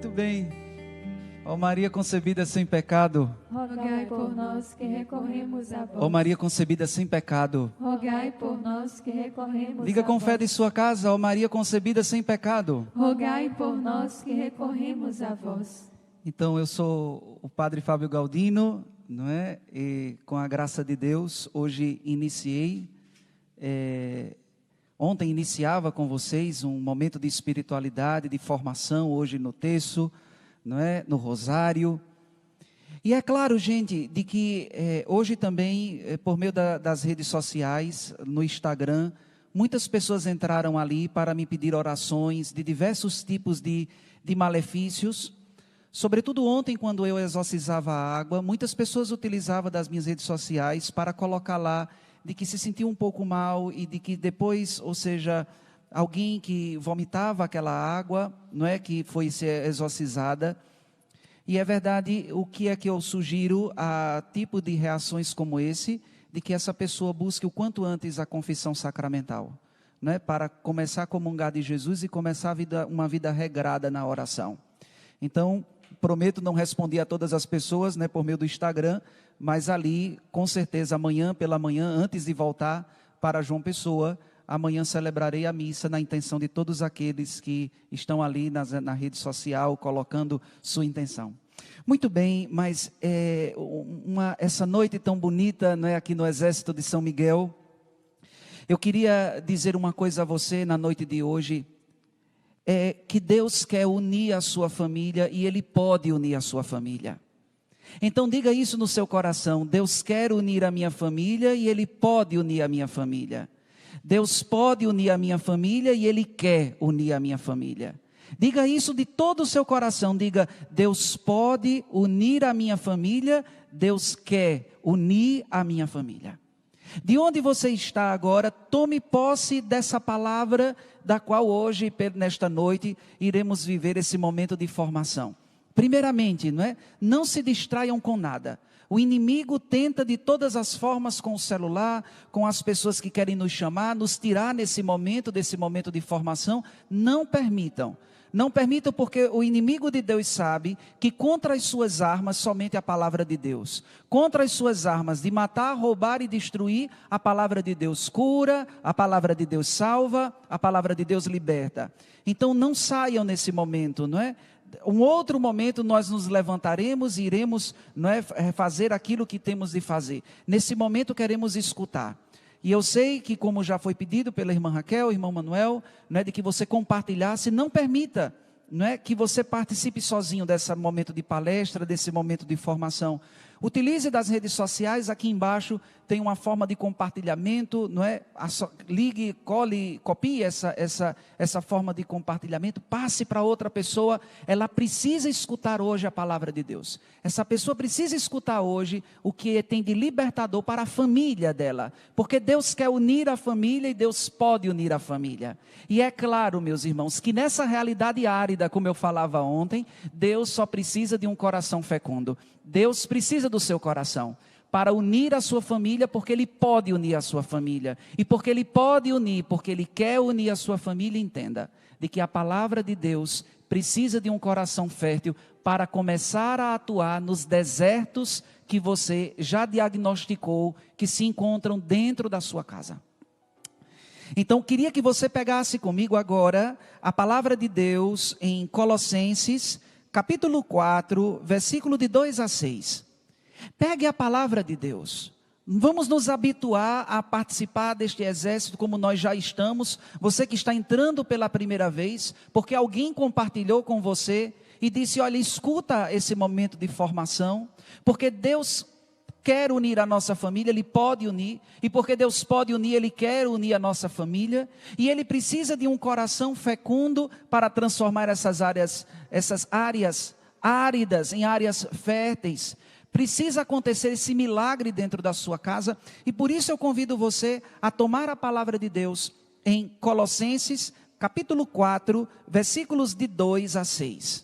Muito bem. Ó Maria concebida sem pecado, rogai por nós que recorremos a vós. ó Maria concebida sem pecado, Rogai por nós que recorremos diga a com fé vós. de sua casa, ó Maria concebida sem pecado. Rogai por nós que recorremos a vós. Então eu sou o Padre Fábio Galdino, não é? E com a graça de Deus, hoje iniciei, ontem iniciava com vocês um momento de espiritualidade, de formação, hoje no terço, não é? No rosário. E é claro, gente, de que hoje também, por meio das redes sociais, no Instagram, muitas pessoas entraram ali para me pedir orações de diversos tipos de malefícios. Sobretudo ontem, quando eu exorcizava a água, muitas pessoas utilizavam das minhas redes sociais para colocar lá de que se sentiam um pouco mal e de que depois, ou seja, alguém que vomitava aquela água, não é, que foi ser exorcizada. E é verdade, o que é que eu sugiro a tipo de reações como esse, de que essa pessoa busque o quanto antes a confissão sacramental, não é, para começar a comungar de Jesus e começar uma vida regrada na oração. Então, prometo não responder a todas as pessoas, né, por meio do Instagram, mas ali, com certeza, amanhã pela manhã, antes de voltar para João Pessoa, amanhã celebrarei a missa na intenção de todos aqueles que estão ali na rede social, colocando sua intenção. Muito bem, mas essa noite tão bonita, não é, aqui no Exército de São Miguel, eu queria dizer uma coisa a você na noite de hoje, que Deus quer unir a sua família e Ele pode unir a sua família. Então diga isso no seu coração: Deus quer unir a minha família e Ele pode unir a minha família. Deus pode unir a minha família e Ele quer unir a minha família. Diga isso de todo o seu coração, diga: Deus pode unir a minha família, Deus quer unir a minha família. De onde você está agora, tome posse dessa palavra da qual hoje, nesta noite, iremos viver esse momento de formação. Primeiramente, não se distraiam com nada. O inimigo tenta de todas as formas com o celular, com as pessoas que querem nos chamar, nos tirar desse momento de formação. Não permitam. Não permitam, porque o inimigo de Deus sabe que contra as suas armas somente a palavra de Deus. Contra as suas armas de matar, roubar e destruir, a palavra de Deus cura, a palavra de Deus salva, a palavra de Deus liberta. Então não saiam nesse momento, não é? Um outro momento nós nos levantaremos e iremos, não é, fazer aquilo que temos de fazer. Nesse momento queremos escutar. E eu sei que, como já foi pedido pela irmã Raquel, irmão Manuel, não é, de que você compartilhasse, não permita, não é, que você participe sozinho desse momento de palestra, desse momento de formação. Utilize das redes sociais, aqui embaixo tem uma forma de compartilhamento, não é? Ligue, copie essa forma de compartilhamento, passe para outra pessoa. Ela precisa escutar hoje a palavra de Deus. Essa pessoa precisa escutar hoje o que tem de libertador para a família dela, porque Deus quer unir a família e Deus pode unir a família. E é claro, meus irmãos, que nessa realidade árida, como eu falava ontem, Deus só precisa de um coração fecundo. Deus precisa do seu coração para unir a sua família, porque Ele pode unir a sua família. E porque Ele pode unir, porque Ele quer unir a sua família, entenda de que a palavra de Deus precisa de um coração fértil para começar a atuar nos desertos que você já diagnosticou, que se encontram dentro da sua casa. Então, queria que você pegasse comigo agora a palavra de Deus em Colossenses, capítulo 4, versículo de 2 a 6. Pegue a palavra de Deus. Vamos nos habituar a participar deste exército como nós já estamos. Você que está entrando pela primeira vez, porque alguém compartilhou com você e disse: olha, escuta esse momento de formação, porque Deus quer unir a nossa família, Ele pode unir, e porque Deus pode unir, Ele quer unir a nossa família, e Ele precisa de um coração fecundo para transformar essas áreas áridas em áreas férteis. Precisa acontecer esse milagre dentro da sua casa, e por isso eu convido você a tomar a palavra de Deus em Colossenses, capítulo 4, versículos de 2 a 6.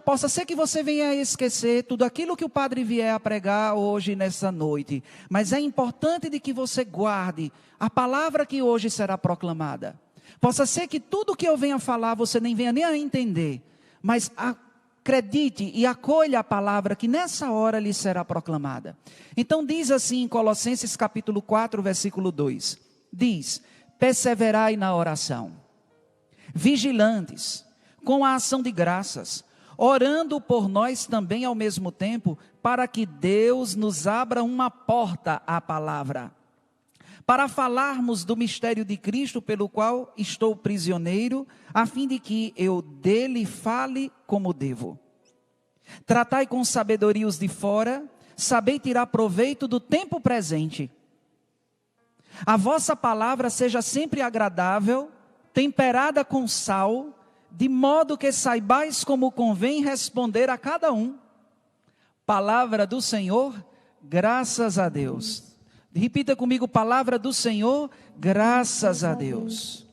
Possa ser que você venha a esquecer tudo aquilo que o padre vier a pregar hoje nessa noite, mas é importante de que você guarde a palavra que hoje será proclamada. Possa ser que tudo que eu venha falar você nem venha nem a entender, mas acredite e acolha a palavra que nessa hora lhe será proclamada. Então diz assim em Colossenses capítulo 4, versículo 2. Diz: perseverai na oração, vigilantes, com a ação de graças, orando por nós também ao mesmo tempo, para que Deus nos abra uma porta à palavra, para falarmos do mistério de Cristo, pelo qual estou prisioneiro, a fim de que eu dele fale como devo. Tratai com sabedoria os de fora, sabei tirar proveito do tempo presente. A vossa palavra seja sempre agradável, temperada com sal, de modo que saibais como convém responder a cada um. Palavra do Senhor, graças a Deus. Repita comigo: palavra do Senhor, graças a Deus.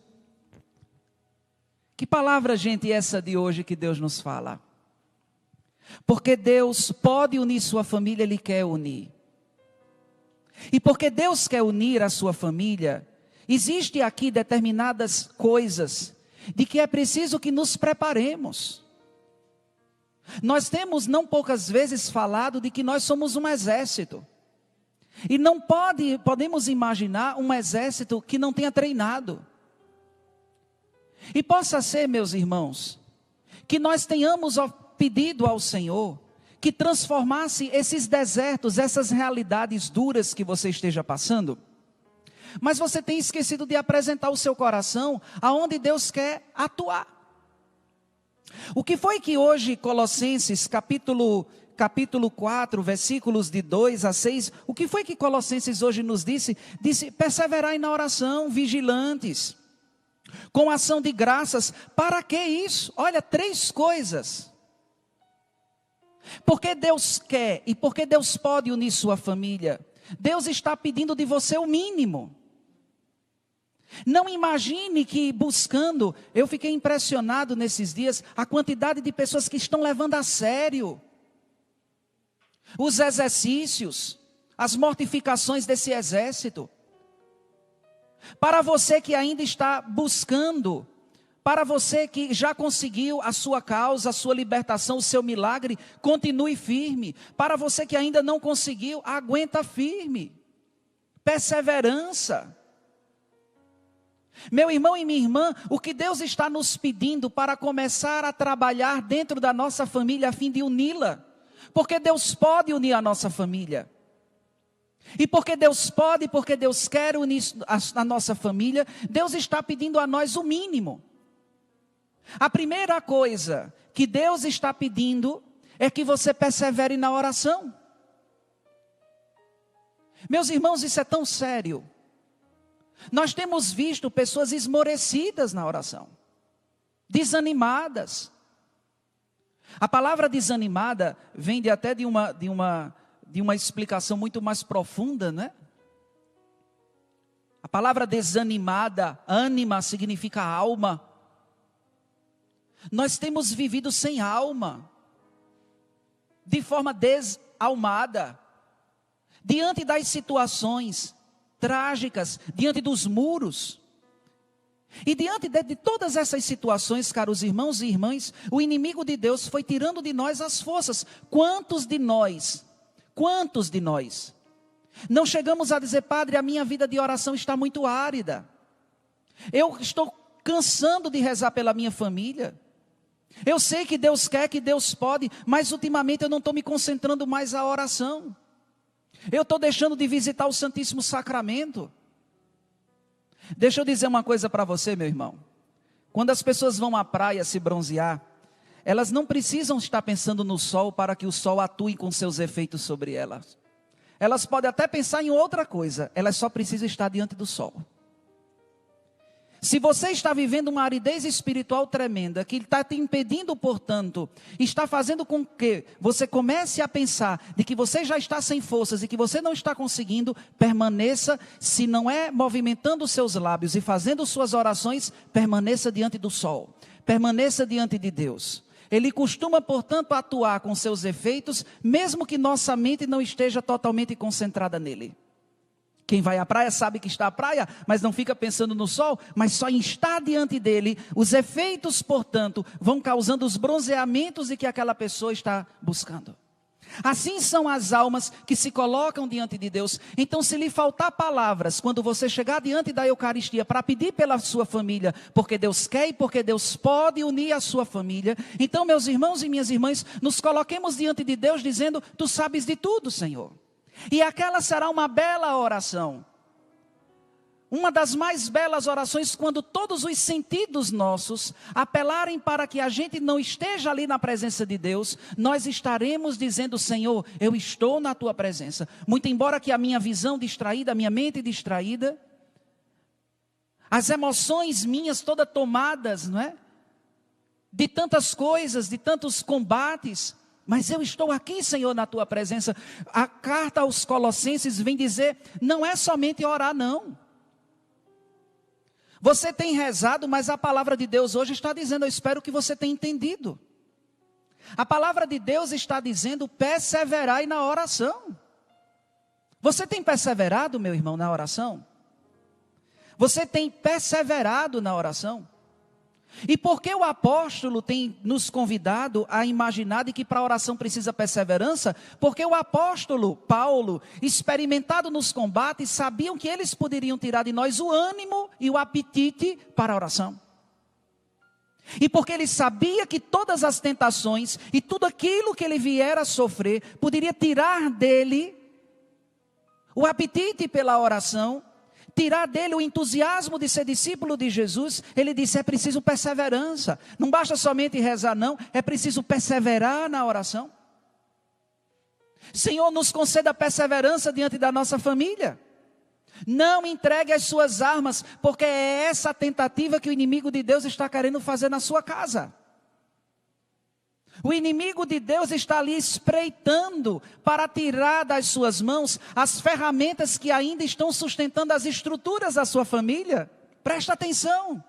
Que palavra, gente, é essa de hoje que Deus nos fala? Porque Deus pode unir sua família, Ele quer unir. E porque Deus quer unir a sua família, existe aqui determinadas coisas de que é preciso que nos preparemos. Nós temos não poucas vezes falado de que nós somos um exército. E não podemos imaginar um exército que não tenha treinado. E possa ser, meus irmãos, que nós tenhamos pedido ao Senhor que transformasse esses desertos, essas realidades duras que você esteja passando. Mas você tem esquecido de apresentar o seu coração aonde Deus quer atuar. O que foi que hoje Colossenses capítulo 4, versículos de 2 a 6, o que foi que Colossenses hoje nos disse? Disse: perseverai na oração, vigilantes, com ação de graças. Para que isso? Olha, 3 coisas. Porque Deus quer e porque Deus pode unir sua família, Deus está pedindo de você o mínimo. Não imagine que buscando, eu fiquei impressionado nesses dias, a quantidade de pessoas que estão levando a sério os exercícios, as mortificações desse exército. Para você que ainda está buscando, para você que já conseguiu a sua causa, a sua libertação, o seu milagre, continue firme. Para você que ainda não conseguiu, aguenta firme. Perseverança. Meu irmão e minha irmã, o que Deus está nos pedindo para começar a trabalhar dentro da nossa família a fim de uni-la. Porque Deus pode unir a nossa família. E porque Deus pode, porque Deus quer unir a nossa família, Deus está pedindo a nós o mínimo. A primeira coisa que Deus está pedindo é que você persevere na oração. Meus irmãos, isso é tão sério. Nós temos visto pessoas esmorecidas na oração, desanimadas. A palavra desanimada vem até de uma explicação muito mais profunda, né? A palavra desanimada, ânima, significa alma. Nós temos vivido sem alma, de forma desalmada, diante das situações trágicas, diante dos muros. E diante de todas essas situações, caros irmãos e irmãs, o inimigo de Deus foi tirando de nós as forças. Quantos de nós não chegamos a dizer: Padre, a minha vida de oração está muito árida, eu estou cansando de rezar pela minha família, eu sei que Deus quer, que Deus pode, mas ultimamente eu não estou me concentrando mais na oração, eu estou deixando de visitar o Santíssimo Sacramento. Deixa eu dizer uma coisa para você, meu irmão. Quando as pessoas vão à praia se bronzear, elas não precisam estar pensando no sol para que o sol atue com seus efeitos sobre elas. Elas podem até pensar em outra coisa, elas só precisam estar diante do sol. Se você está vivendo uma aridez espiritual tremenda, que está te impedindo, portanto, está fazendo com que você comece a pensar de que você já está sem forças e que você não está conseguindo, permaneça, se não é movimentando os seus lábios e fazendo suas orações, permaneça diante do sol, permaneça diante de Deus. Ele costuma, portanto, atuar com seus efeitos, mesmo que nossa mente não esteja totalmente concentrada nele. Quem vai à praia sabe que está à praia, mas não fica pensando no sol, mas só em estar diante dele, os efeitos, portanto, vão causando os bronzeamentos de que aquela pessoa está buscando. Assim são as almas que se colocam diante de Deus. Então, se lhe faltar palavras, quando você chegar diante da Eucaristia para pedir pela sua família, porque Deus quer e porque Deus pode unir a sua família, então, meus irmãos e minhas irmãs, nos coloquemos diante de Deus dizendo: tu sabes de tudo, Senhor. E aquela será uma bela oração. Uma das mais belas orações, quando todos os sentidos nossos apelarem para que a gente não esteja ali na presença de Deus, nós estaremos dizendo: Senhor, eu estou na tua presença. Muito embora que a minha visão distraída, a minha mente distraída, as emoções minhas todas tomadas, não é? De tantas coisas, de tantos combates, mas eu estou aqui, Senhor, na tua presença. A carta aos Colossenses vem dizer: não é somente orar, não. Você tem rezado, mas a palavra de Deus hoje está dizendo, eu espero que você tenha entendido. A palavra de Deus está dizendo: perseverai na oração. Você tem perseverado, meu irmão, na oração? Você tem perseverado na oração? E por que o apóstolo tem nos convidado a imaginar de que para a oração precisa perseverança? Porque o apóstolo Paulo, experimentado nos combates, sabiam que eles poderiam tirar de nós o ânimo e o apetite para a oração. E porque ele sabia que todas as tentações e tudo aquilo que ele viera a sofrer, poderia tirar dele o apetite pela oração, tirar dele o entusiasmo de ser discípulo de Jesus. Ele disse: é preciso perseverança. Não basta somente rezar, não. É preciso perseverar na oração. Senhor, nos conceda perseverança diante da nossa família. Não entregue as suas armas, porque é essa tentativa que o inimigo de Deus está querendo fazer na sua casa. O inimigo de Deus está ali espreitando para tirar das suas mãos as ferramentas que ainda estão sustentando as estruturas da sua família. Presta atenção.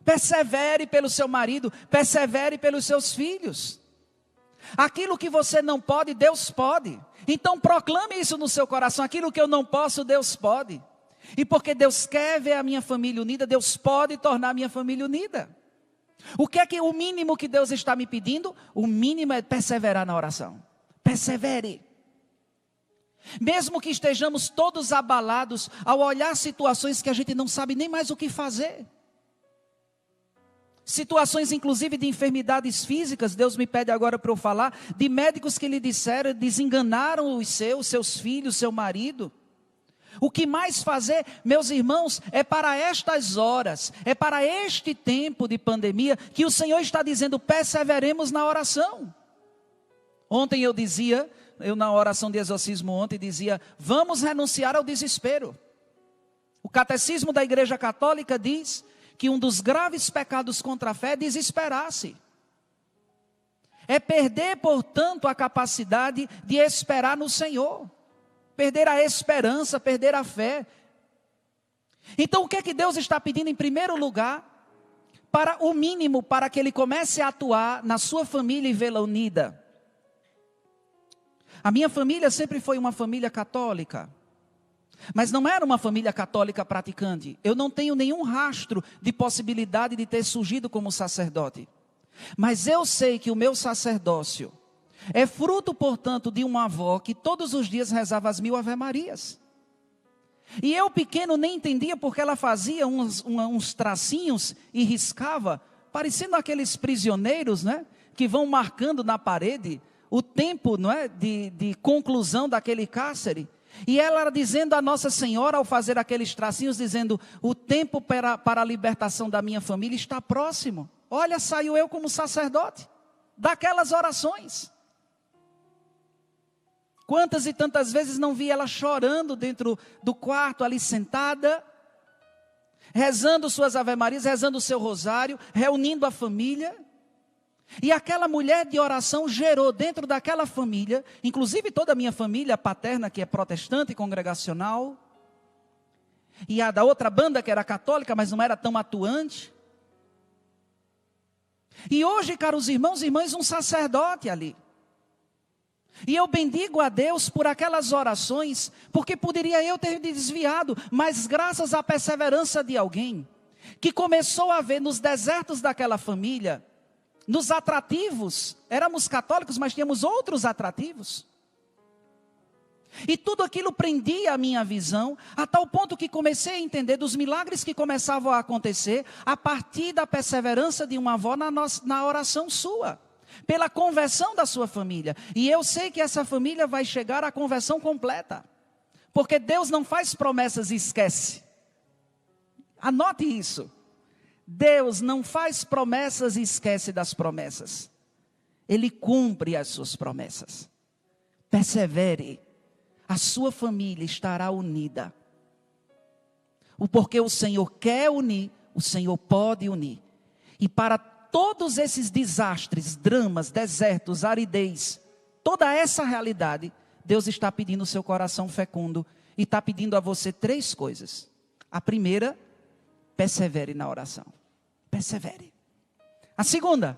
Persevere pelo seu marido, persevere pelos seus filhos. Aquilo que você não pode, Deus pode. Então proclame isso no seu coração: aquilo que eu não posso, Deus pode. E porque Deus quer ver a minha família unida, Deus pode tornar a minha família unida. O que é que o mínimo que Deus está me pedindo? O mínimo é perseverar na oração. Persevere. Mesmo que estejamos todos abalados ao olhar situações que a gente não sabe nem mais o que fazer. Situações inclusive de enfermidades físicas, Deus me pede agora para eu falar, de médicos que lhe disseram, desenganaram os seus filhos, seu marido. O que mais fazer, meus irmãos, é para estas horas, é para este tempo de pandemia, que o Senhor está dizendo: perseveremos na oração. Ontem eu na oração de exorcismo ontem dizia: vamos renunciar ao desespero. O catecismo da Igreja Católica diz que um dos graves pecados contra a fé é desesperar-se. É perder, portanto, a capacidade de esperar no Senhor. Perder a esperança, perder a fé. Então o que é que Deus está pedindo em primeiro lugar? Para o mínimo, para que Ele comece a atuar na sua família e vê-la unida. A minha família sempre foi uma família católica. Mas não era uma família católica praticante. Eu não tenho nenhum rastro de possibilidade de ter surgido como sacerdote. Mas eu sei que o meu sacerdócio é fruto, portanto, de uma avó que todos os dias rezava as 1000 Ave-Marias. E eu pequeno nem entendia porque ela fazia uns tracinhos e riscava, parecendo aqueles prisioneiros, né, que vão marcando na parede o tempo, não é, de conclusão daquele cárcere. E ela era dizendo a Nossa Senhora, ao fazer aqueles tracinhos, dizendo: o tempo para a libertação da minha família está próximo. Olha, saiu eu como sacerdote daquelas orações. Quantas e tantas vezes não vi ela chorando dentro do quarto, ali sentada, rezando suas Ave-Marias, rezando o seu rosário, reunindo a família. E aquela mulher de oração gerou dentro daquela família, inclusive toda a minha família paterna, que é protestante e congregacional, e a da outra banda que era católica, mas não era tão atuante. E hoje, caros irmãos e irmãs, um sacerdote ali. E eu bendigo a Deus por aquelas orações, porque poderia eu ter desviado, mas graças à perseverança de alguém, que começou a ver nos desertos daquela família, nos atrativos, éramos católicos, mas tínhamos outros atrativos. E tudo aquilo prendia a minha visão, a tal ponto que comecei a entender dos milagres que começavam a acontecer, a partir da perseverança de uma avó na oração sua, pela conversão da sua família. E eu sei que essa família vai chegar à conversão completa, porque Deus não faz promessas e esquece. Anote isso. Deus não faz promessas e esquece das promessas. Ele cumpre as suas promessas. Persevere. A sua família estará unida. Porque o Senhor quer unir, o Senhor pode unir. E para todos esses desastres, dramas, desertos, aridez, toda essa realidade, Deus está pedindo o seu coração fecundo e está pedindo a você 3 coisas. A primeira, persevere na oração. Persevere. A segunda,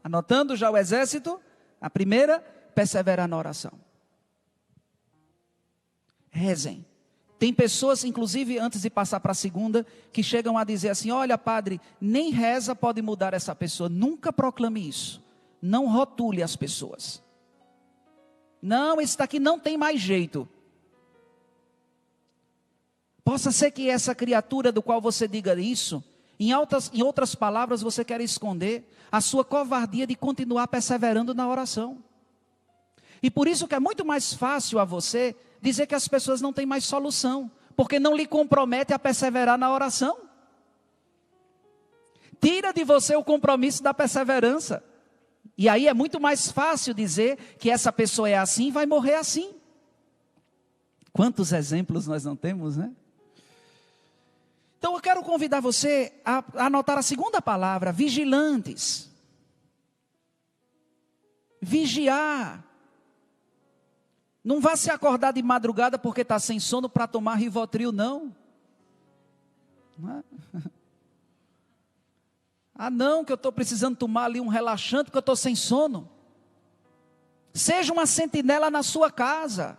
anotando já o exército, a primeira, persevera na oração. Rezem. Tem pessoas, inclusive antes de passar para a segunda, que chegam a dizer assim: olha padre, nem reza pode mudar essa pessoa. Nunca proclame isso. Não rotule as pessoas. Não, esse daqui não tem mais jeito. Possa ser que essa criatura do qual você diga isso, em outras palavras você quer esconder a sua covardia de continuar perseverando na oração. E por isso que é muito mais fácil a você dizer que as pessoas não têm mais solução, porque não lhe compromete a perseverar na oração. Tira de você o compromisso da perseverança. E aí é muito mais fácil dizer que essa pessoa é assim e vai morrer assim. Quantos exemplos nós não temos, né? Então eu quero convidar você a anotar a segunda palavra, vigilantes. Vigiar. Não vá se acordar de madrugada porque está sem sono para tomar Rivotril, não. Não é? Ah não, que eu estou precisando tomar ali um relaxante porque eu estou sem sono. Seja uma sentinela na sua casa.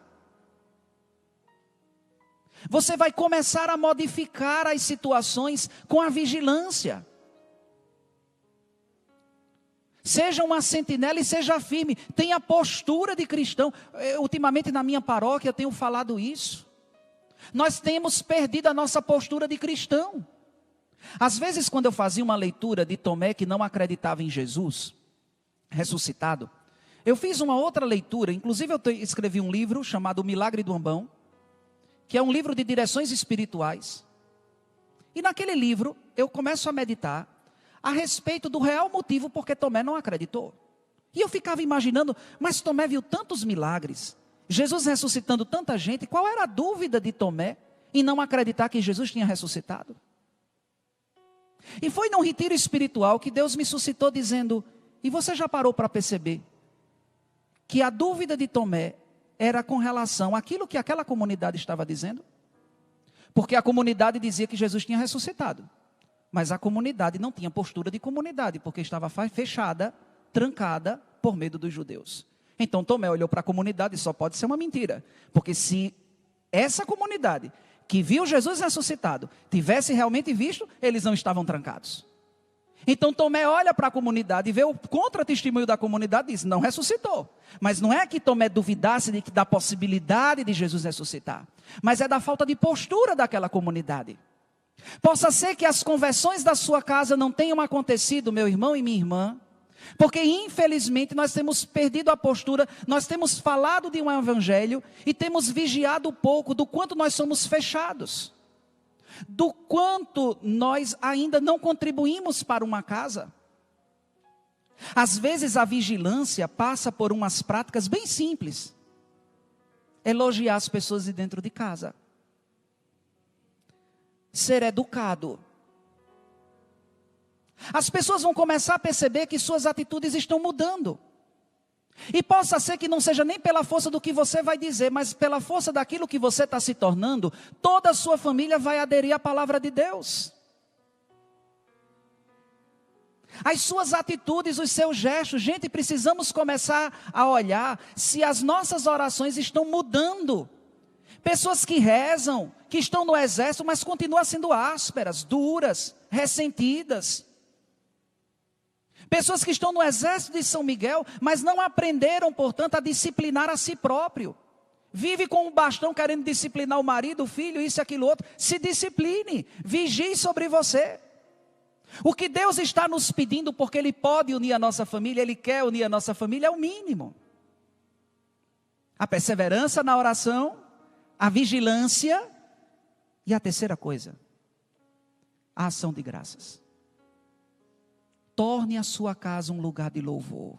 Você vai começar a modificar as situações com a vigilância. Seja uma sentinela e seja firme. Tenha a postura de cristão. Ultimamente na minha paróquia eu tenho falado isso. Nós temos perdido a nossa postura de cristão. Às vezes quando eu fazia uma leitura de Tomé que não acreditava em Jesus ressuscitado, eu fiz uma outra leitura. Inclusive eu escrevi um livro chamado O Milagre do Ambão, que é um livro de direções espirituais. E naquele livro eu começo a meditar a respeito do real motivo porque Tomé não acreditou. E eu ficava imaginando, mas Tomé viu tantos milagres, Jesus ressuscitando tanta gente, qual era a dúvida de Tomé em não acreditar que Jesus tinha ressuscitado? E foi num retiro espiritual que Deus me suscitou dizendo, e você já parou para perceber que a dúvida de Tomé era com relação àquilo que aquela comunidade estava dizendo? Porque a comunidade dizia que Jesus tinha ressuscitado. Mas a comunidade não tinha postura de comunidade, porque estava fechada, trancada, por medo dos judeus. Então Tomé olhou para a comunidade e só pode ser uma mentira. Porque se essa comunidade, que viu Jesus ressuscitado, tivesse realmente visto, eles não estavam trancados. Então Tomé olha para a comunidade e vê o contra-testemunho da comunidade e diz, não ressuscitou. Mas não é que Tomé duvidasse da possibilidade de Jesus ressuscitar, mas é da falta de postura daquela comunidade. Possa ser que as conversões da sua casa não tenham acontecido, meu irmão e minha irmã, porque infelizmente nós temos perdido a postura, nós temos falado de um evangelho e temos vigiado pouco do quanto nós somos fechados, do quanto nós ainda não contribuímos para uma casa. Às vezes a vigilância passa por umas práticas bem simples. Elogiar as pessoas de dentro de casa. Ser educado. As pessoas vão começar a perceber que suas atitudes estão mudando. E possa ser que não seja nem pela força do que você vai dizer, mas pela força daquilo que você está se tornando, toda a sua família vai aderir à palavra de Deus. as suas atitudes, os seus gestos. Gente, precisamos começar a olhar se as nossas orações estão mudando. Pessoas que rezam, que estão no exército, mas continuam sendo ásperas, duras, ressentidas. Pessoas que estão no exército de São Miguel, mas não aprenderam, portanto, a disciplinar a si próprio. Vive com um bastão querendo disciplinar o marido, o filho, isso e aquilo outro. Se discipline, vigie sobre você. O que Deus está nos pedindo, porque Ele pode unir a nossa família, Ele quer unir a nossa família, é o mínimo. A perseverança na oração, a vigilância e a terceira coisa, a ação de graças. Torne a sua casa um lugar de louvor.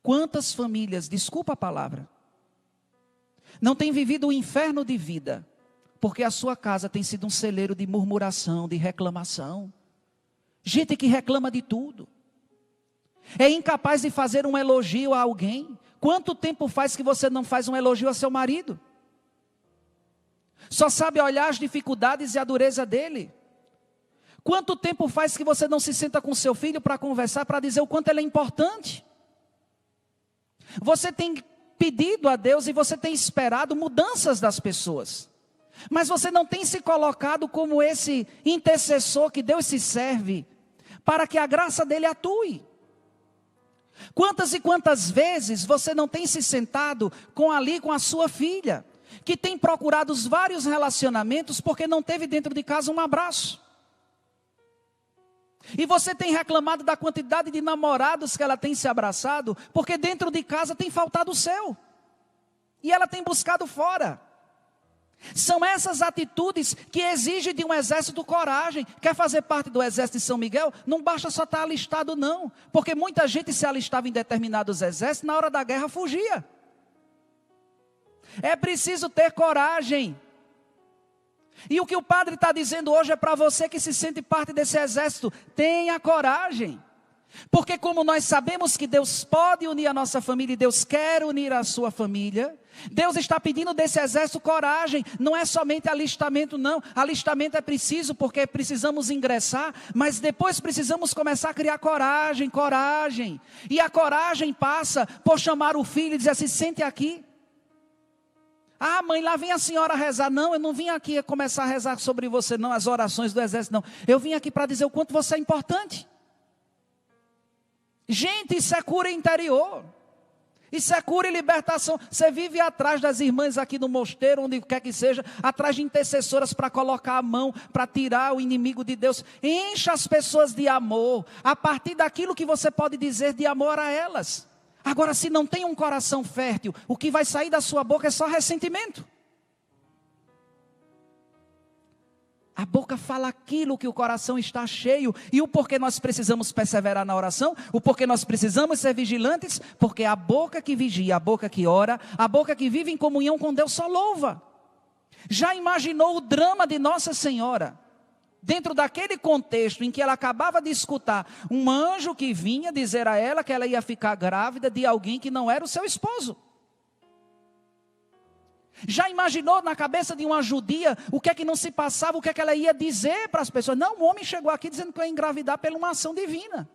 Quantas famílias, desculpa a palavra, não têm vivido o inferno de vida, porque a sua casa tem sido um celeiro de murmuração, de reclamação. Gente que reclama de tudo. É incapaz de fazer um elogio a alguém. Quanto tempo faz que você não faz um elogio a seu marido? Só sabe olhar as dificuldades e a dureza dele. Quanto tempo faz que você não se senta com seu filho para conversar, para dizer o quanto ele é importante? Você tem pedido a Deus e você tem esperado mudanças das pessoas. Mas você não tem se colocado como esse intercessor que Deus se serve, para que a graça dele atue. Quantas e quantas vezes você não tem se sentado com a sua filha, que tem procurado os vários relacionamentos porque não teve dentro de casa um abraço. E você tem reclamado da quantidade de namorados que ela tem se abraçado, porque dentro de casa tem faltado o seu. E ela tem buscado fora. São essas atitudes que exigem de um exército coragem. Quer fazer parte do exército de São Miguel? Não basta só estar alistado não. Porque muita gente se alistava em determinados exércitos, na hora da guerra fugia. É preciso ter coragem. E o que o padre está dizendo hoje é para você que se sente parte desse exército. Tenha coragem. Porque como nós sabemos que Deus pode unir a nossa família e Deus quer unir a sua família, Deus está pedindo desse exército coragem. Não é somente alistamento não. Alistamento é preciso porque precisamos ingressar, mas depois precisamos começar a criar coragem. E a coragem passa por chamar o filho e dizer assim, sente aqui. Ah, mãe, lá vem a senhora rezar. Não, eu não vim aqui começar a rezar sobre você não, as orações do exército não. Eu vim aqui para dizer o quanto você é importante. Gente, isso é cura interior. Isso é cura e libertação. Você vive atrás das irmãs aqui no mosteiro, onde quer que seja, atrás de intercessoras para colocar a mão, para tirar o inimigo de Deus. Encha as pessoas de amor, a partir daquilo que você pode dizer de amor a elas. Agora, se não tem um coração fértil, o que vai sair da sua boca é só ressentimento. A boca fala aquilo que o coração está cheio. E o porquê nós precisamos perseverar na oração? O porquê nós precisamos ser vigilantes? Porque a boca que vigia, a boca que ora, a boca que vive em comunhão com Deus só louva. Já imaginou o drama de Nossa Senhora? Dentro daquele contexto em que ela acabava de escutar um anjo que vinha dizer a ela que ela ia ficar grávida de alguém que não era o seu esposo. Já imaginou na cabeça de uma judia o que é que não se passava, o que é que ela ia dizer para as pessoas? Não, o homem chegou aqui dizendo que ia engravidar por uma ação divina.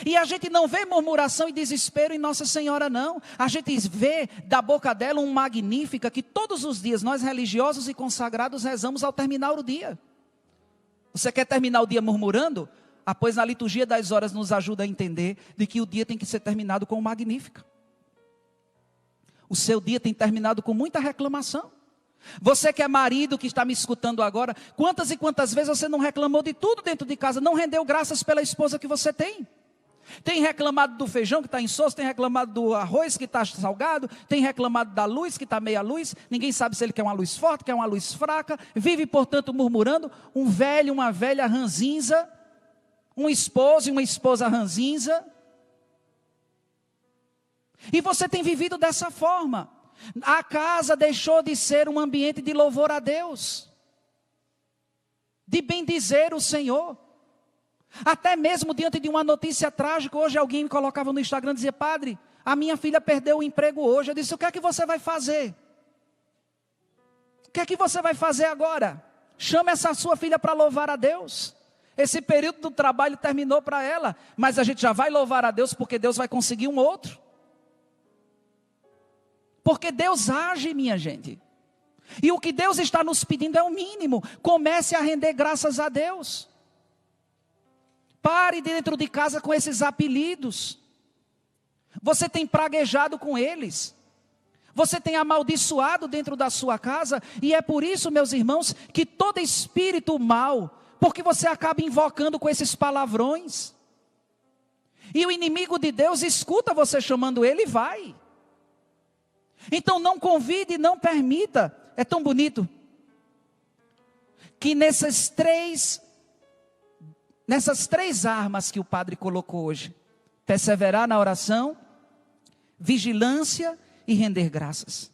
E a gente não vê murmuração e desespero em Nossa Senhora não. A gente vê da boca dela um magnífica que todos os dias nós religiosos e consagrados rezamos ao terminar o dia. Você quer terminar o dia murmurando? Pois na liturgia das horas nos ajuda a entender de que o dia tem que ser terminado com o magnífica. O seu dia tem terminado com muita reclamação. Você que é marido, que está me escutando agora, quantas e quantas vezes você não reclamou de tudo dentro de casa, não rendeu graças pela esposa que você tem? Tem reclamado do feijão que está insosso, tem reclamado do arroz que está salgado, tem reclamado da luz que está meia luz, ninguém sabe se ele quer uma luz forte, quer uma luz fraca, vive portanto murmurando, um velho, uma velha ranzinza, um esposo e uma esposa ranzinza. E você tem vivido dessa forma. A casa deixou de ser um ambiente de louvor a Deus, de bendizer o Senhor. Até mesmo diante de uma notícia trágica, hoje alguém me colocava no Instagram e dizia, padre, a minha filha perdeu o emprego hoje. Eu disse, o que é que você vai fazer? O que é que você vai fazer agora? Chama essa sua filha para louvar a Deus. Esse período do trabalho terminou para ela, mas a gente já vai louvar a Deus porque Deus vai conseguir um outro. Porque Deus age, minha gente. E o que Deus está nos pedindo é o mínimo. Comece a render graças a Deus. Pare dentro de casa com esses apelidos. Você tem praguejado com eles. Você tem amaldiçoado dentro da sua casa. E é por isso, meus irmãos, que todo espírito mau, porque você acaba invocando com esses palavrões. E o inimigo de Deus escuta você chamando ele e vai. Então não convide, não permita. É tão bonito que nessas três armas que o padre colocou hoje: perseverar na oração, vigilância e render graças.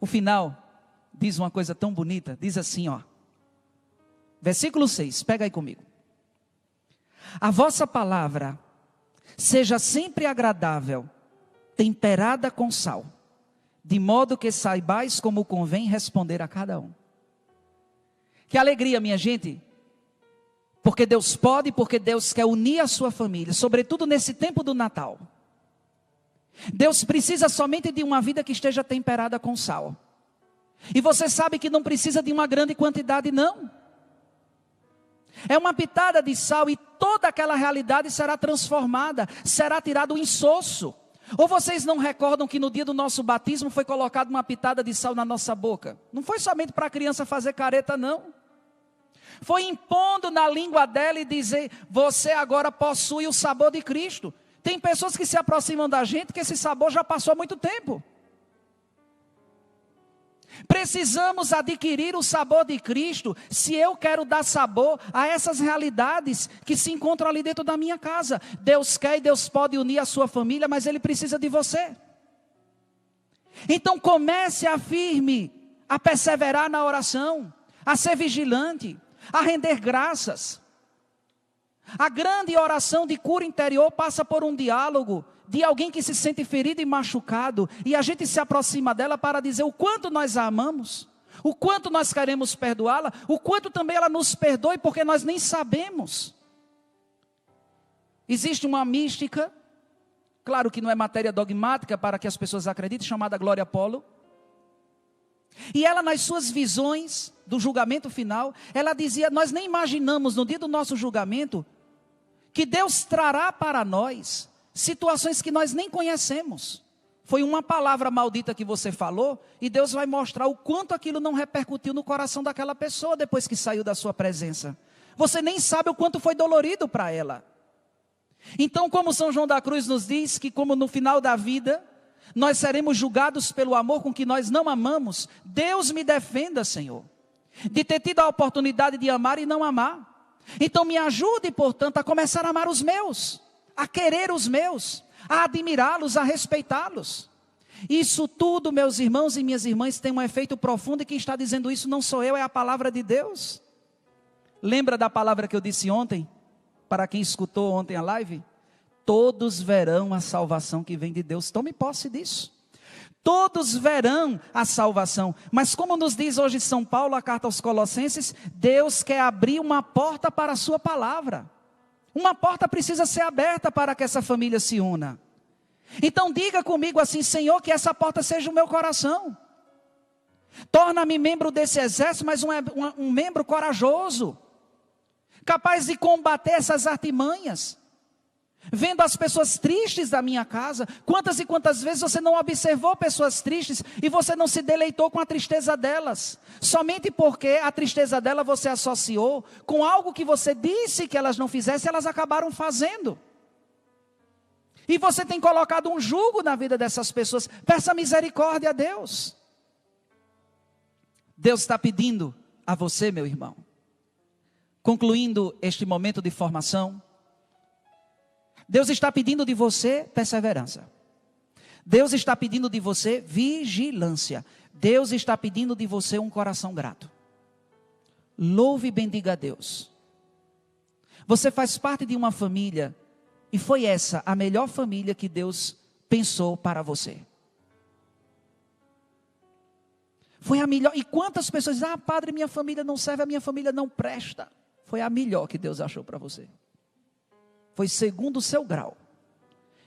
O final diz uma coisa tão bonita, diz assim, ó, versículo 6, pega aí comigo. A vossa palavra seja sempre agradável, temperada com sal, de modo que saibais como convém responder a cada um. Que alegria, minha gente, porque Deus pode, porque Deus quer unir a sua família, sobretudo nesse tempo do Natal. Deus precisa somente de uma vida que esteja temperada com sal. E você sabe que não precisa de uma grande quantidade, não. É uma pitada de sal e toda aquela realidade será transformada, será tirado o insosso. Ou vocês não recordam que no dia do nosso batismo foi colocada uma pitada de sal na nossa boca? Não foi somente para a criança fazer careta, não. Foi impondo na língua dela e dizer: você agora possui o sabor de Cristo. Tem pessoas que se aproximam da gente que esse sabor já passou há muito tempo. Precisamos adquirir o sabor de Cristo, se eu quero dar sabor a essas realidades que se encontram ali dentro da minha casa. Deus quer e Deus pode unir a sua família, mas Ele precisa de você. Então comece a firme, a perseverar na oração, a ser vigilante, a render graças. A grande oração de cura interior passa por um diálogo de alguém que se sente ferido e machucado, e a gente se aproxima dela para dizer o quanto nós a amamos, o quanto nós queremos perdoá-la, o quanto também ela nos perdoe, porque nós nem sabemos. Existe uma mística, claro que não é matéria dogmática para que as pessoas acreditem, chamada Glória Polo, e ela nas suas visões do julgamento final, ela dizia: nós nem imaginamos no dia do nosso julgamento, que Deus trará para nós situações que nós nem conhecemos. Foi uma palavra maldita que você falou, e Deus vai mostrar o quanto aquilo não repercutiu no coração daquela pessoa depois que saiu da sua presença. Você nem sabe o quanto foi dolorido para ela. Então, como São João da Cruz nos diz, que como no final da vida, nós seremos julgados pelo amor com que nós não amamos, Deus me defenda, Senhor, de ter tido a oportunidade de amar e não amar. Então me ajude, portanto, a começar a amar os meus, a querer os meus, a admirá-los, a respeitá-los. Isso tudo, meus irmãos e minhas irmãs, tem um efeito profundo, e quem está dizendo isso não sou eu, é a palavra de Deus. Lembra da palavra que eu disse ontem, para quem escutou ontem a live? Todos verão a salvação que vem de Deus. Tome posse disso. Todos verão a salvação. Mas como nos diz hoje São Paulo, a carta aos Colossenses, Deus quer abrir uma porta para a sua palavra. Uma porta precisa ser aberta para que essa família se una. Então diga comigo assim: Senhor, que essa porta seja o meu coração. Torna-me membro desse exército, mas um membro corajoso, capaz de combater essas artimanhas. Vendo as pessoas tristes da minha casa, quantas e quantas vezes você não observou pessoas tristes e você não se deleitou com a tristeza delas, somente porque a tristeza dela você associou com algo que você disse que elas não fizessem, elas acabaram fazendo. E você tem colocado um jugo na vida dessas pessoas. Peça misericórdia a Deus. Deus está pedindo a você, meu irmão, concluindo este momento de formação, Deus está pedindo de você perseverança. Deus está pedindo de você vigilância. Deus está pedindo de você um coração grato. Louve e bendiga a Deus. Você faz parte de uma família, e foi essa a melhor família que Deus pensou para você. Foi a melhor. E quantas pessoas dizem: ah, padre, minha família não serve, a minha família não presta. foi a melhor que Deus achou para você. Foi segundo o seu grau.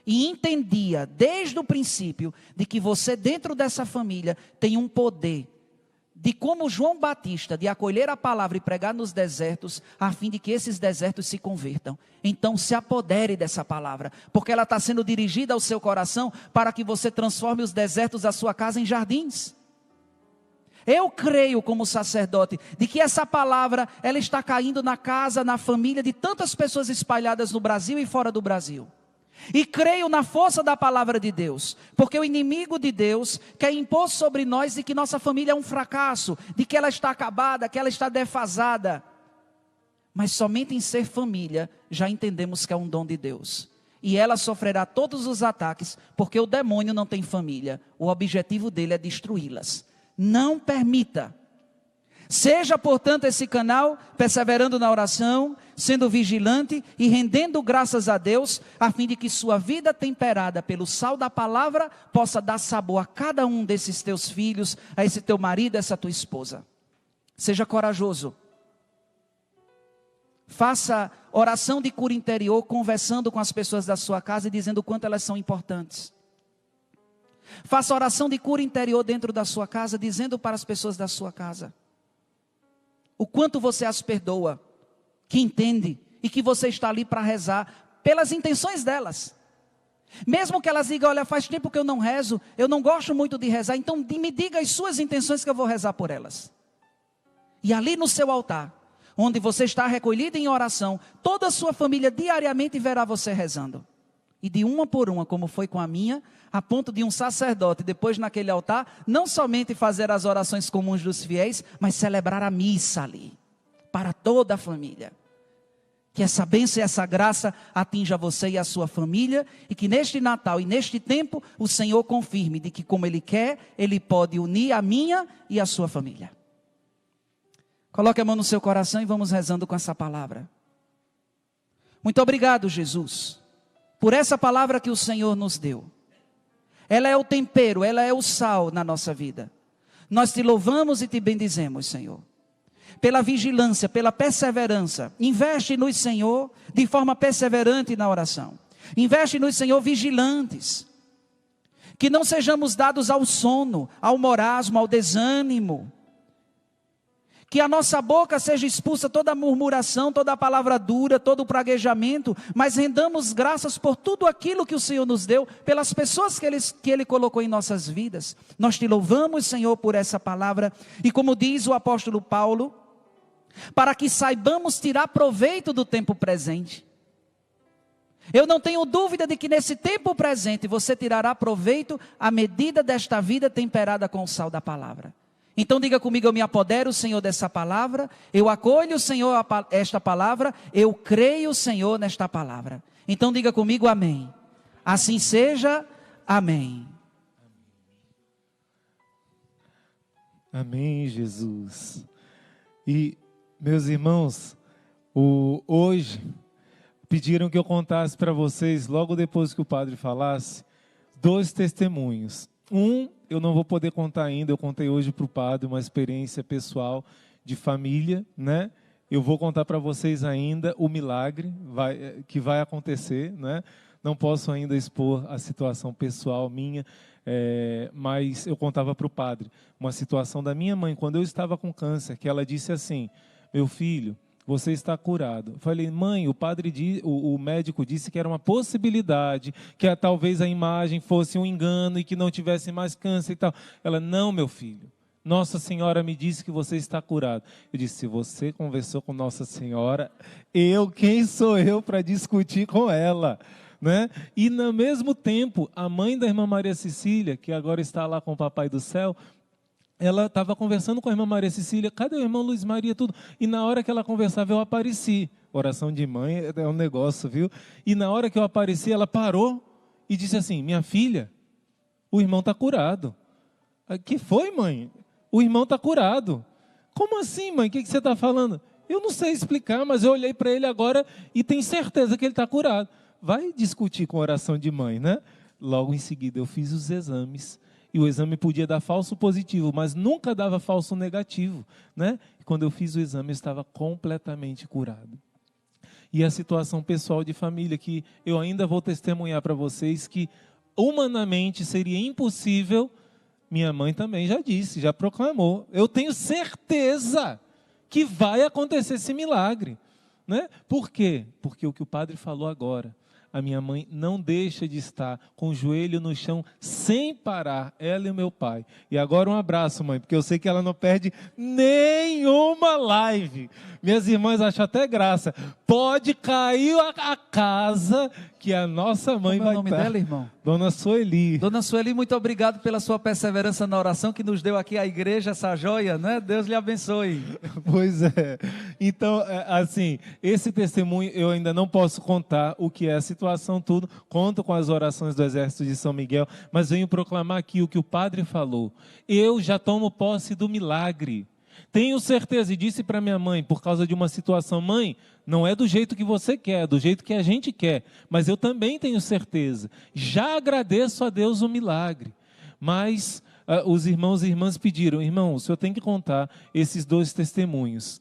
E entendia desde o princípio de que você dentro dessa família tem um poder de como João Batista, de acolher a palavra e pregar nos desertos, a fim de que esses desertos se convertam. Então se apodere dessa palavra, porque ela está sendo dirigida ao seu coração para que você transforme os desertos da sua casa em jardins. Eu creio como sacerdote de que essa palavra ela está caindo na casa, na família de tantas pessoas espalhadas no Brasil e fora do Brasil. E creio na força da palavra de Deus, porque o inimigo de Deus quer impor sobre nós de que nossa família é um fracasso, de que ela está acabada, que ela está defasada. Mas somente em ser família já entendemos que é um dom de Deus. E ela sofrerá todos os ataques, porque o demônio não tem família. O objetivo dele é destruí-las. Não permita. Seja, portanto, esse canal, perseverando na oração, sendo vigilante e rendendo graças a Deus, a fim de que sua vida temperada pelo sal da palavra, possa dar sabor a cada um desses teus filhos, a esse teu marido, a essa tua esposa. Seja corajoso. Faça oração de cura interior, conversando com as pessoas da sua casa e dizendo o quanto elas são importantes. Faça oração de cura interior dentro da sua casa, dizendo para as pessoas da sua casa o quanto você as perdoa, que entende e que você está ali para rezar pelas intenções delas. Mesmo que elas digam, olha, faz tempo que eu não rezo, eu não gosto muito de rezar, então me diga as suas intenções que eu vou rezar por elas. E ali no seu altar, onde você está recolhido em oração, toda a sua família diariamente verá você rezando. E de uma por uma, como foi com a minha, a ponto de um sacerdote, depois naquele altar, não somente fazer as orações comuns dos fiéis, mas celebrar a missa ali, para toda a família. Que essa bênção e essa graça atinja você e a sua família, e que neste Natal e neste tempo, o Senhor confirme de que como Ele quer, Ele pode unir a minha e a sua família. Coloque a mão no seu coração e vamos rezando com essa palavra. Muito obrigado, Jesus, por essa palavra que o Senhor nos deu. Ela é o tempero, ela é o sal na nossa vida. Nós te louvamos e te bendizemos, Senhor, pela vigilância, pela perseverança. Investe-nos, Senhor, de forma perseverante na oração. Investe-nos, Senhor, vigilantes. Que não sejamos dados ao sono, ao marasmo, ao desânimo. Que a nossa boca seja expulsa toda a murmuração, toda a palavra dura, todo o praguejamento, mas rendamos graças por tudo aquilo que o Senhor nos deu, pelas pessoas que Ele colocou em nossas vidas. Nós te louvamos, Senhor, por essa palavra, e como diz o apóstolo Paulo, para que saibamos tirar proveito do tempo presente. Eu não tenho dúvida de que nesse tempo presente você tirará proveito à medida desta vida temperada com o sal da palavra. Então diga comigo, eu me apodero, Senhor, dessa palavra, eu acolho, Senhor, esta palavra, eu creio, Senhor, nesta palavra. Então diga comigo, amém. Assim seja, amém. Amém, Jesus. E, meus irmãos, hoje pediram que eu contasse para vocês, logo depois que o padre falasse, 2 testemunhos. Eu não vou poder contar ainda, eu contei hoje para o padre uma experiência pessoal de família, né? Eu vou contar para vocês ainda o milagre que vai acontecer, né? Não posso ainda expor a situação pessoal minha, mas eu contava para o padre uma situação da minha mãe, quando eu estava com câncer, que ela disse assim, meu filho, você está curado. Eu falei, mãe, o médico disse que era uma possibilidade, que talvez a imagem fosse um engano e que não tivesse mais câncer e tal. Ela, não, meu filho, Nossa Senhora me disse que você está curado. Eu disse, se você conversou com Nossa Senhora, quem sou eu para discutir com ela? Né? E no mesmo tempo, a mãe da irmã Maria Cecília, que agora está lá com o Papai do Céu, ela estava conversando com a irmã Maria Cecília, cadê o irmão Luiz Maria, tudo? E na hora que ela conversava, eu apareci. Oração de mãe é um negócio, viu? E na hora que eu apareci, ela parou e disse assim, minha filha, o irmão está curado. Que foi, mãe? O irmão está curado. Como assim, mãe? O que você está falando? Eu não sei explicar, mas eu olhei para ele agora e tenho certeza que ele está curado. Vai discutir com oração de mãe, né? Logo em seguida eu fiz os exames. E o exame podia dar falso positivo, mas nunca dava falso negativo, né? E quando eu fiz o exame, eu estava completamente curado. E a situação pessoal de família, que eu ainda vou testemunhar para vocês, que humanamente seria impossível, minha mãe também já disse, já proclamou. Eu tenho certeza que vai acontecer esse milagre, né? Por quê? Porque o que o padre falou agora, a minha mãe não deixa de estar com o joelho no chão sem parar, ela e o meu pai. E agora um abraço, mãe, porque eu sei que ela não perde nenhuma live. Minhas irmãs acham até graça. Pode cair a casa que a nossa mãe vai estar. Como é o nome dela, irmão? Dona Sueli. Dona Sueli, muito obrigado pela sua perseverança na oração que nos deu aqui a igreja, essa joia, né? Deus lhe abençoe. Pois é. Então, assim, esse testemunho eu ainda não posso contar o que é a situação, tudo. Conto com as orações do Exército de São Miguel, mas venho proclamar aqui o que o padre falou. Eu já tomo posse do milagre. Tenho certeza, e disse para minha mãe, por causa de uma situação, mãe, não é do jeito que você quer, é do jeito que a gente quer, mas eu também tenho certeza. Já agradeço a Deus o milagre. Mas os irmãos e irmãs pediram, irmão, o senhor tem que contar esses 2 testemunhos.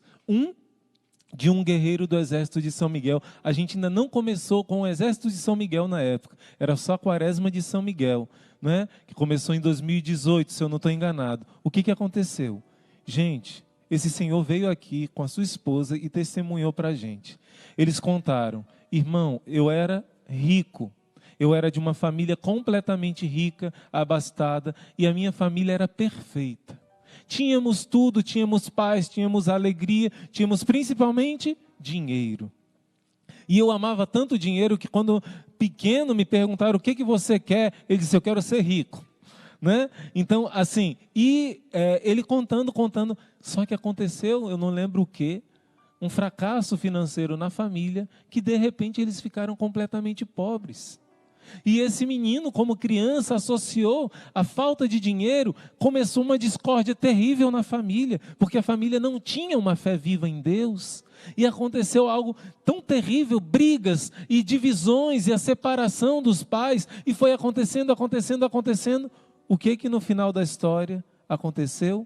De um guerreiro do Exército de São Miguel. A gente ainda não começou com o Exército de São Miguel na época, era só a Quaresma de São Miguel, né? Que começou em 2018, se eu não estou enganado. O que aconteceu? Gente, esse senhor veio aqui com a sua esposa e testemunhou para a gente. Eles contaram, irmão, eu era rico, eu era de uma família completamente rica, abastada, e a minha família era perfeita. Tínhamos tudo, tínhamos paz, tínhamos alegria, tínhamos principalmente dinheiro. E eu amava tanto dinheiro que quando pequeno me perguntaram o que você quer, ele disse, eu quero ser rico. Né? Então, assim, ele contando, só que aconteceu, eu não lembro o quê, um fracasso financeiro na família, que de repente eles ficaram completamente pobres. E esse menino, como criança, associou a falta de dinheiro, começou uma discórdia terrível na família, porque a família não tinha uma fé viva em Deus. E aconteceu algo tão terrível, brigas e divisões e a separação dos pais, e foi acontecendo. O que no final da história aconteceu?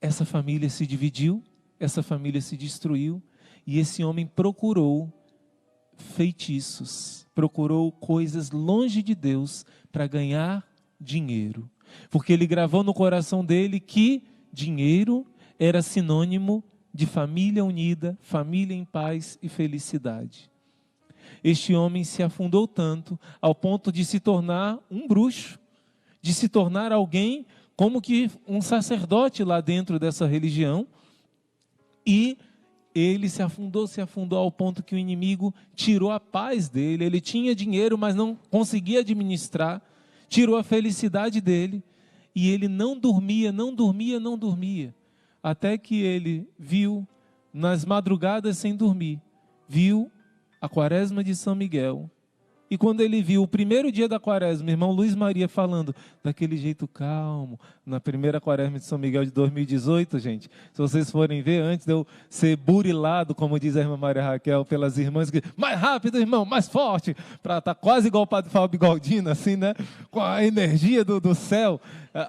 Essa família se dividiu, essa família se destruiu, e esse homem procurou feitiços, procurou coisas longe de Deus para ganhar dinheiro. Porque ele gravou no coração dele que dinheiro era sinônimo de família unida, família em paz e felicidade. Este homem se afundou tanto ao ponto de se tornar um bruxo, de se tornar alguém como que um sacerdote lá dentro dessa religião, e ele se afundou ao ponto que o inimigo tirou a paz dele. Ele tinha dinheiro, mas não conseguia administrar, tirou a felicidade dele, e ele não dormia, até que ele viu, nas madrugadas sem dormir, viu a Quaresma de São Miguel. E quando ele viu o primeiro dia da Quaresma, irmão Luiz Maria falando daquele jeito calmo, na primeira Quaresma de São Miguel de 2018, gente, se vocês forem ver, antes de eu ser burilado, como diz a irmã Maria Raquel, pelas irmãs, que mais rápido, irmão, mais forte, para estar quase igual o padre Fábio Galdino, assim, né? Com a energia do céu.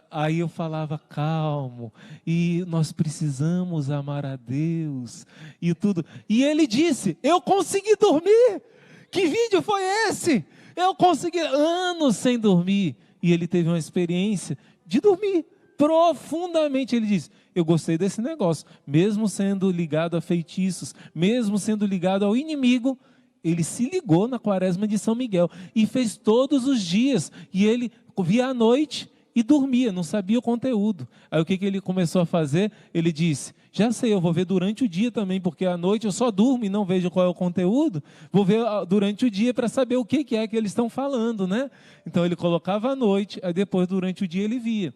Aí eu falava calmo, e nós precisamos amar a Deus, e tudo. E ele disse, eu consegui dormir. Que vídeo foi esse? Eu consegui anos sem dormir. E ele teve uma experiência de dormir profundamente. Ele disse, eu gostei desse negócio. Mesmo sendo ligado a feitiços, mesmo sendo ligado ao inimigo, ele se ligou na Quaresma de São Miguel. E fez todos os dias. E ele via à noite e dormia, não sabia o conteúdo. Aí o que ele começou a fazer? Ele disse, já sei, eu vou ver durante o dia também, porque à noite eu só durmo e não vejo qual é o conteúdo. Vou ver durante o dia para saber o que é que eles estão falando, né? Então ele colocava à noite, aí depois durante o dia ele via.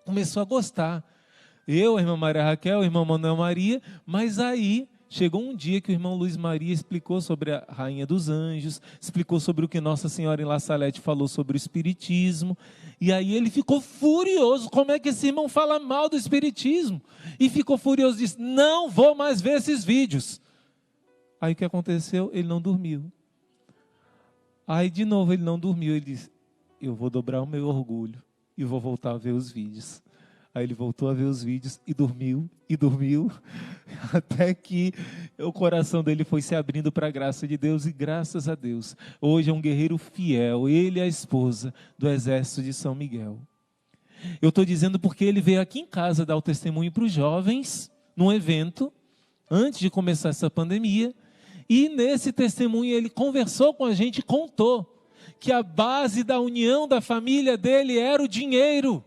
Começou a gostar. Eu, a irmã Maria Raquel, o irmão Manuel Maria, mas aí chegou um dia que o irmão Luiz Maria explicou sobre a Rainha dos Anjos, explicou sobre o que Nossa Senhora em La Salete falou sobre o Espiritismo, e aí ele ficou furioso, como é que esse irmão fala mal do Espiritismo? E ficou furioso, disse, não vou mais ver esses vídeos. Aí o que aconteceu? Ele não dormiu. Aí de novo ele não dormiu, ele disse, eu vou dobrar o meu orgulho, e vou voltar a ver os vídeos. Aí ele voltou a ver os vídeos e dormiu, até que o coração dele foi se abrindo para a graça de Deus, e graças a Deus, hoje é um guerreiro fiel, ele e a esposa do Exército de São Miguel. Eu estou dizendo porque ele veio aqui em casa dar o testemunho para os jovens, num evento, antes de começar essa pandemia, e nesse testemunho ele conversou com a gente e contou que a base da união da família dele era o dinheiro.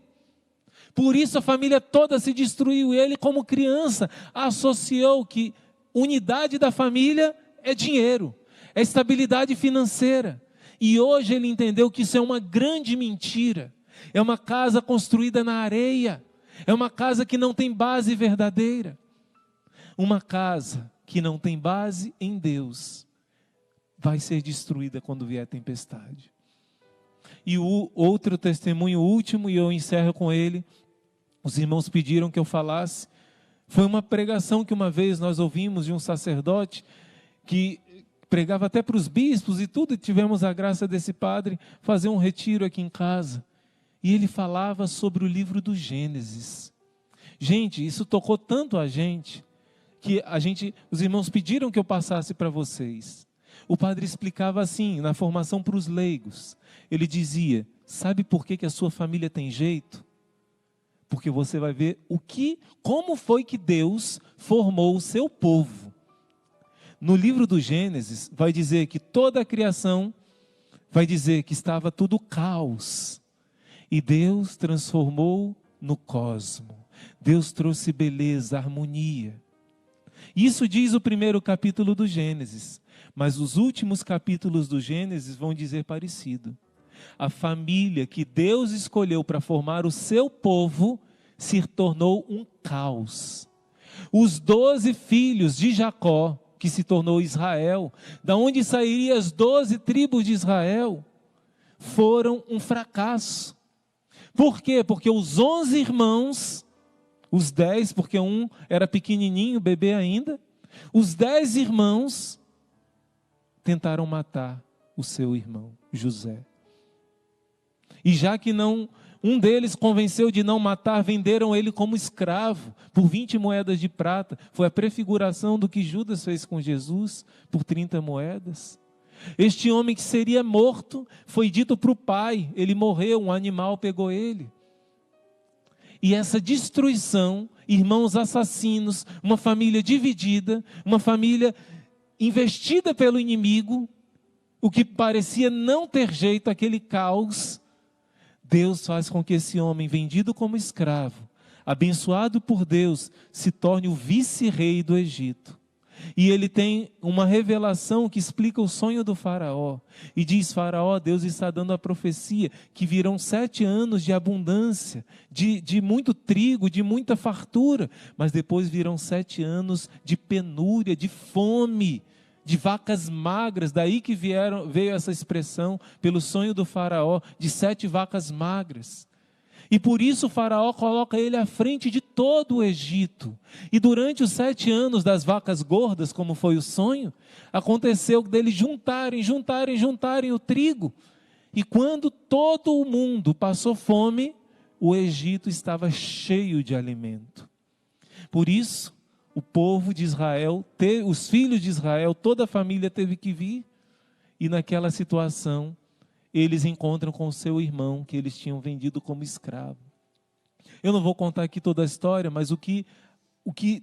Por isso a família toda se destruiu. Ele, como criança, associou que unidade da família é dinheiro, é estabilidade financeira. E hoje ele entendeu que isso é uma grande mentira. É uma casa construída na areia. É uma casa que não tem base verdadeira. Uma casa que não tem base em Deus vai ser destruída quando vier a tempestade. E o outro testemunho último, e eu encerro com ele, os irmãos pediram que eu falasse, foi uma pregação que uma vez nós ouvimos de um sacerdote, que pregava até para os bispos e tudo, e tivemos a graça desse padre fazer um retiro aqui em casa, e ele falava sobre o livro do Gênesis. Gente, isso tocou tanto a gente, que os irmãos pediram que eu passasse para vocês. O padre explicava assim, na formação para os leigos, ele dizia: sabe por que a sua família tem jeito? Porque você vai ver como foi que Deus formou o seu povo. No livro do Gênesis, vai dizer que toda a criação, vai dizer que estava tudo caos. E Deus transformou no cosmo. Deus trouxe beleza, harmonia. Isso diz o primeiro capítulo do Gênesis. Mas os últimos capítulos do Gênesis vão dizer parecido. A família que Deus escolheu para formar o seu povo se tornou um caos. Os 12 filhos de Jacó, que se tornou Israel, da onde sairiam as 12 tribos de Israel, foram um fracasso. Por quê? Porque os 11 irmãos, os 10, porque um era pequenininho, bebê ainda, os 10 irmãos tentaram matar o seu irmão, José. E já que um deles convenceu de não matar, venderam ele como escravo por 20 moedas de prata. Foi a prefiguração do que Judas fez com Jesus por 30 moedas. Este homem que seria morto, foi dito para o pai, ele morreu, um animal pegou ele. E essa destruição, irmãos assassinos, uma família dividida, uma família investida pelo inimigo, o que parecia não ter jeito, aquele caos, Deus faz com que esse homem, vendido como escravo, abençoado por Deus, se torne o vice-rei do Egito. E ele tem uma revelação que explica o sonho do faraó. E diz: faraó, Deus está dando a profecia que virão 7 anos de abundância, de muito trigo, de muita fartura. Mas depois virão 7 anos de penúria, de fome, de vacas magras. Daí que veio essa expressão, pelo sonho do faraó, de 7 vacas magras. E por isso o faraó coloca ele à frente de todo o Egito. E durante os 7 anos das vacas gordas, como foi o sonho, aconteceu deles juntarem o trigo. E quando todo o mundo passou fome, o Egito estava cheio de alimento. Por isso, o povo de Israel, os filhos de Israel, toda a família teve que vir. E naquela situação, eles encontram com o seu irmão, que eles tinham vendido como escravo. Eu não vou contar aqui toda a história, mas o que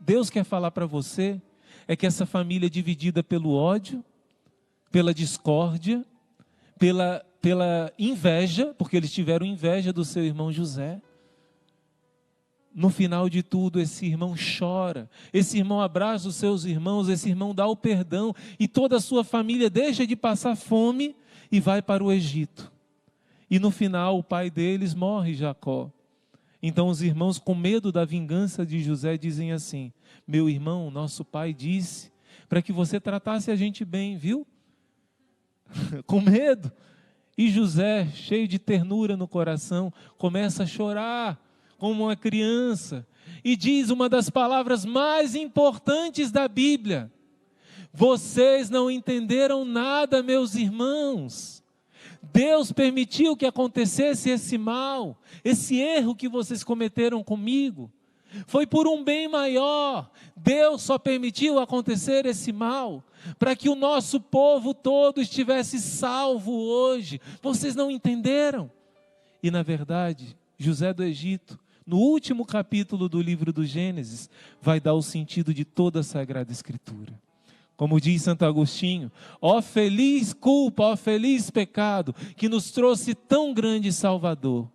Deus quer falar para você é que essa família dividida pelo ódio, pela discórdia, pela inveja, porque eles tiveram inveja do seu irmão José. No final de tudo, esse irmão chora, esse irmão abraça os seus irmãos, esse irmão dá o perdão, e toda a sua família deixa de passar fome e vai para o Egito. E no final o pai deles morre, Jacó. Então os irmãos, com medo da vingança de José, dizem assim: meu irmão, nosso pai disse para que você tratasse a gente bem, viu? Com medo. E José, cheio de ternura no coração, começa a chorar como uma criança e diz uma das palavras mais importantes da Bíblia: vocês não entenderam nada, meus irmãos. Deus permitiu que acontecesse esse mal, esse erro que vocês cometeram comigo. Foi por um bem maior. Deus só permitiu acontecer esse mal para que o nosso povo todo estivesse salvo hoje. Vocês não entenderam? E na verdade, José do Egito, no último capítulo do livro do Gênesis, vai dar o sentido de toda a Sagrada Escritura. Como diz Santo Agostinho, ó feliz culpa, ó feliz pecado, que nos trouxe tão grande Salvador.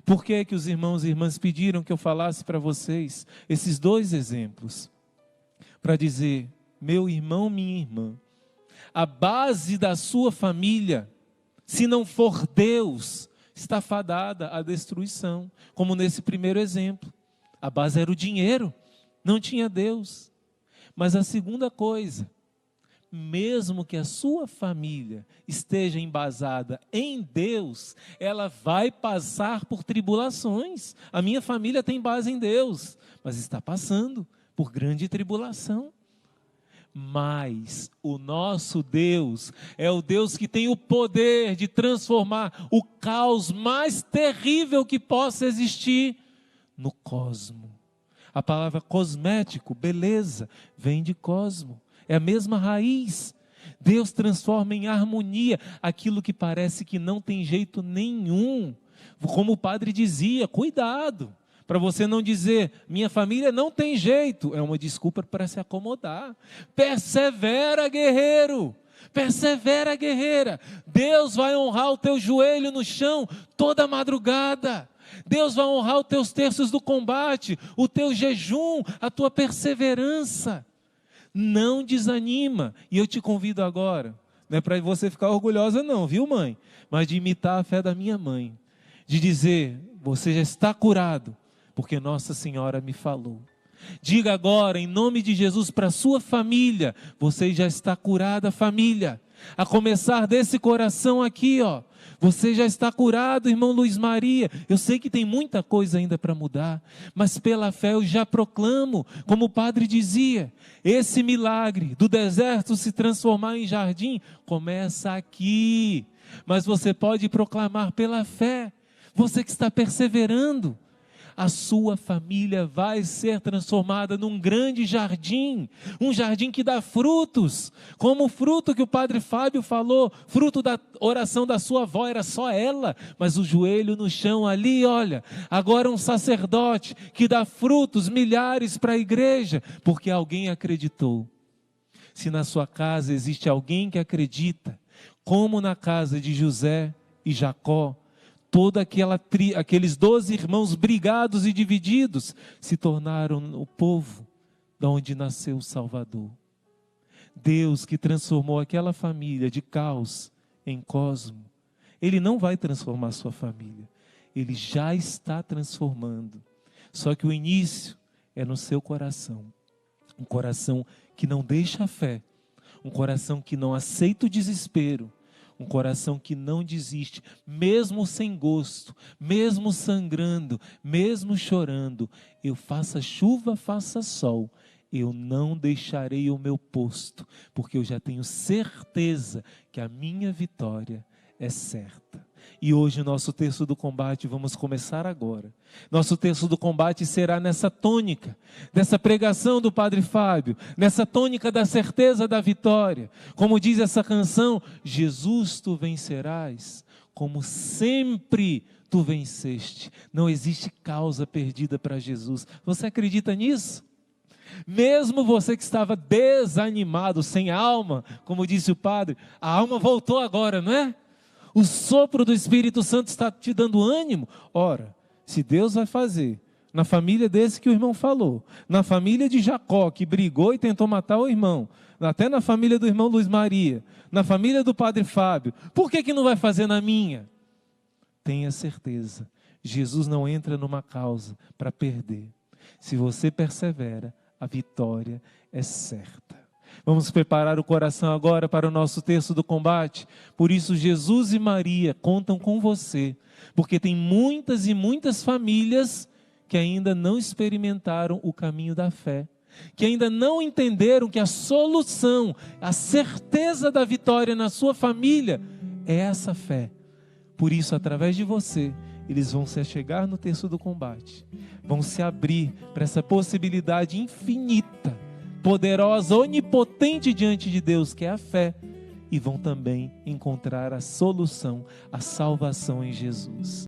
Por que é que os irmãos e irmãs pediram que eu falasse para vocês esses dois exemplos? Para dizer, meu irmão, minha irmã, a base da sua família, se não for Deus, está fadada à destruição. Como nesse primeiro exemplo, a base era o dinheiro, não tinha Deus. Mas a segunda coisa, mesmo que a sua família esteja embasada em Deus, ela vai passar por tribulações. A minha família tem base em Deus, mas está passando por grande tribulação. Mas o nosso Deus é o Deus que tem o poder de transformar o caos mais terrível que possa existir no cosmo. A palavra cosmético, beleza, vem de cosmo. É a mesma raiz. Deus transforma em harmonia aquilo que parece que não tem jeito nenhum. Como o padre dizia, cuidado, para você não dizer, minha família não tem jeito. É uma desculpa para se acomodar. Persevera, guerreiro. Persevera, guerreira. Deus vai honrar o teu joelho no chão toda madrugada. Deus vai honrar os teus terços do combate, o teu jejum, a tua perseverança. Não desanima. E eu te convido agora, não é para você ficar orgulhosa não, viu mãe? Mas de imitar a fé da minha mãe. De dizer, você já está curado, porque Nossa Senhora me falou. Diga agora, em nome de Jesus, para a sua família, você já está curada, família. A começar desse coração aqui, ó. Você já está curado, irmão Luiz Maria. Eu sei que tem muita coisa ainda para mudar, mas pela fé eu já proclamo, como o padre dizia, esse milagre do deserto se transformar em jardim, começa aqui. Mas você pode proclamar pela fé, você que está perseverando. A sua família vai ser transformada num grande jardim, um jardim que dá frutos, como o fruto que o padre Fábio falou, fruto da oração da sua avó, era só ela, mas o joelho no chão ali, olha, agora um sacerdote que dá frutos, milhares para a igreja, porque alguém acreditou. Se na sua casa existe alguém que acredita, como na casa de José e Jacó, aqueles 12 irmãos brigados e divididos se tornaram o povo de onde nasceu o Salvador. Deus que transformou aquela família de caos em cosmo, Ele não vai transformar sua família, Ele já está transformando. Só que o início é no seu coração, um coração que não deixa a fé, um coração que não aceita o desespero, um coração que não desiste, mesmo sem gosto, mesmo sangrando, mesmo chorando. Eu faça chuva, faça sol, eu não deixarei o meu posto, porque eu já tenho certeza que a minha vitória é certa. E hoje o nosso texto do combate, vamos começar agora. Nosso texto do combate será nessa tônica, dessa pregação do Padre Fábio, nessa tônica da certeza da vitória. Como diz essa canção, Jesus tu vencerás, como sempre tu venceste. Não existe causa perdida para Jesus. Você acredita nisso? Mesmo você que estava desanimado, sem alma, como disse o padre, a alma voltou agora, não é? O sopro do Espírito Santo está te dando ânimo. Ora, se Deus vai fazer na família desse que o irmão falou, na família de Jacó, que brigou e tentou matar o irmão, até na família do irmão Luiz Maria, na família do Padre Fábio, por que não vai fazer na minha? Tenha certeza, Jesus não entra numa causa para perder. Se você persevera, a vitória é certa. Vamos preparar o coração agora para o nosso texto do combate. Por isso Jesus e Maria contam com você, porque tem muitas e muitas famílias que ainda não experimentaram o caminho da fé, que ainda não entenderam que a solução, a certeza da vitória na sua família é essa fé. Por isso, através de você, eles vão se achegar no terço do combate, vão se abrir para essa possibilidade infinita, poderosa, onipotente diante de Deus, que é a fé, e vão também encontrar a solução, a salvação em Jesus.